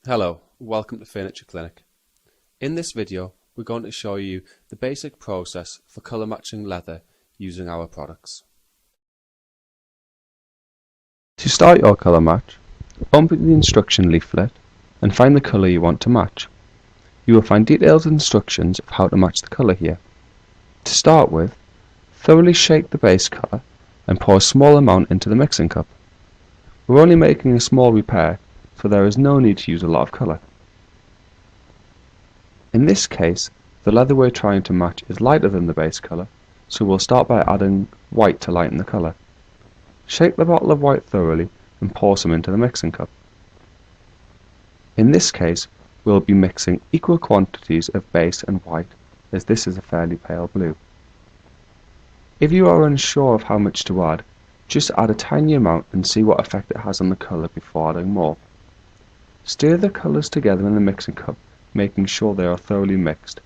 Hello, welcome to Furniture Clinic. In this video, we're going to show you the basic process for colour matching leather using our products. To start your colour match, open the instruction leaflet and find the colour you want to match. You will find detailed instructions of how to match the colour here. To start with, thoroughly shake the base colour and pour a small amount into the mixing cup. We're only making a small repair, so there is no need to use a lot of colour. In this case, the leather we're trying to match is lighter than the base colour, so we'll start by adding white to lighten the colour. Shake the bottle of white thoroughly and pour some into the mixing cup. In this case, we'll be mixing equal quantities of base and white, as this is a fairly pale blue. If you are unsure of how much to add, just add a tiny amount and see what effect it has on the colour before adding more. Stir the colours together in the mixing cup, making sure they are thoroughly mixed.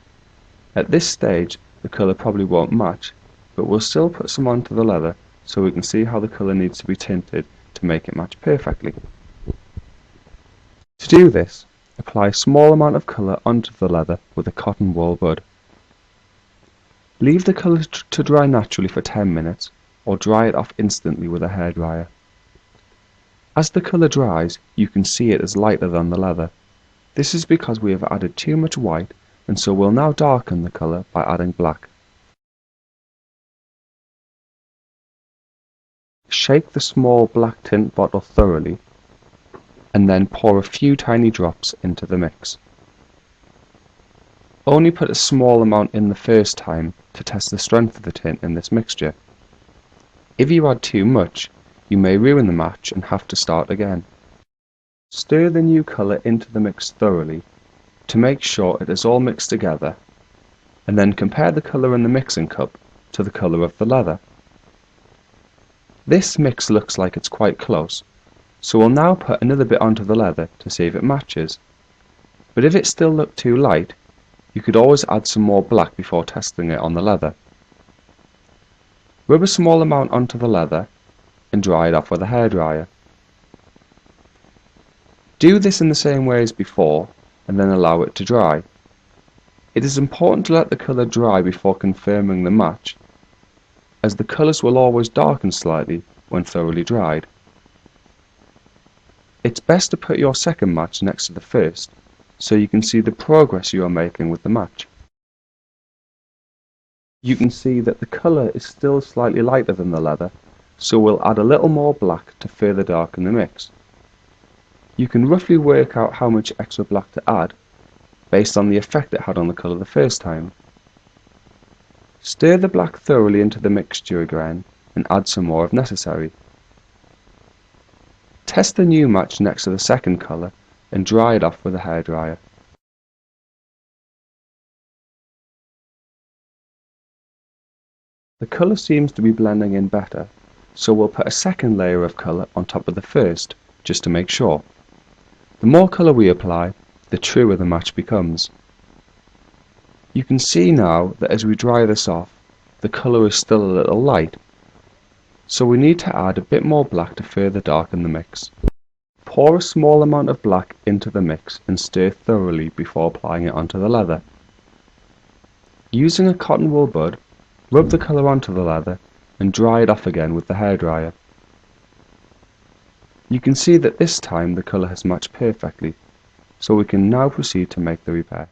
At this stage, the colour probably won't match, but we'll still put some onto the leather so we can see how the colour needs to be tinted to make it match perfectly. To do this, apply a small amount of colour onto the leather with a cotton wool bud. Leave the colour to dry naturally for 10 minutes, or dry it off instantly with a hairdryer. As the colour dries, you can see it is lighter than the leather. This is because we have added too much white, and so we'll now darken the colour by adding black. Shake the small black tint bottle thoroughly, and then pour a few tiny drops into the mix. Only put a small amount in the first time to test the strength of the tint in this mixture. If you add too much, you may ruin the match and have to start again. Stir the new colour into the mix thoroughly to make sure it is all mixed together, and then compare the colour in the mixing cup to the colour of the leather. This mix looks like it's quite close, so we'll now put another bit onto the leather to see if it matches. But if it still looked too light, you could always add some more black before testing it on the leather. Rub a small amount onto the leather and dry it off with a hairdryer. Do this in the same way as before and then allow it to dry. It is important to let the colour dry before confirming the match, as the colours will always darken slightly when thoroughly dried. It's best to put your second match next to the first, so you can see the progress you are making with the match. You can see that the colour is still slightly lighter than the leather, so we'll add a little more black to further darken the mix. You can roughly work out how much extra black to add, based on the effect it had on the colour the first time. Stir the black thoroughly into the mixture again, and add some more if necessary. Test the new match next to the second colour, and dry it off with a hairdryer. The colour seems to be blending in better, so we'll put a second layer of colour on top of the first, just to make sure. The more colour we apply, the truer the match becomes. You can see now that as we dry this off, the colour is still a little light, so we need to add a bit more black to further darken the mix. Pour a small amount of black into the mix and stir thoroughly before applying it onto the leather. Using a cotton wool bud, rub the colour onto the leather and dry it off again with the hairdryer. You can see that this time the colour has matched perfectly, so we can now proceed to make the repair.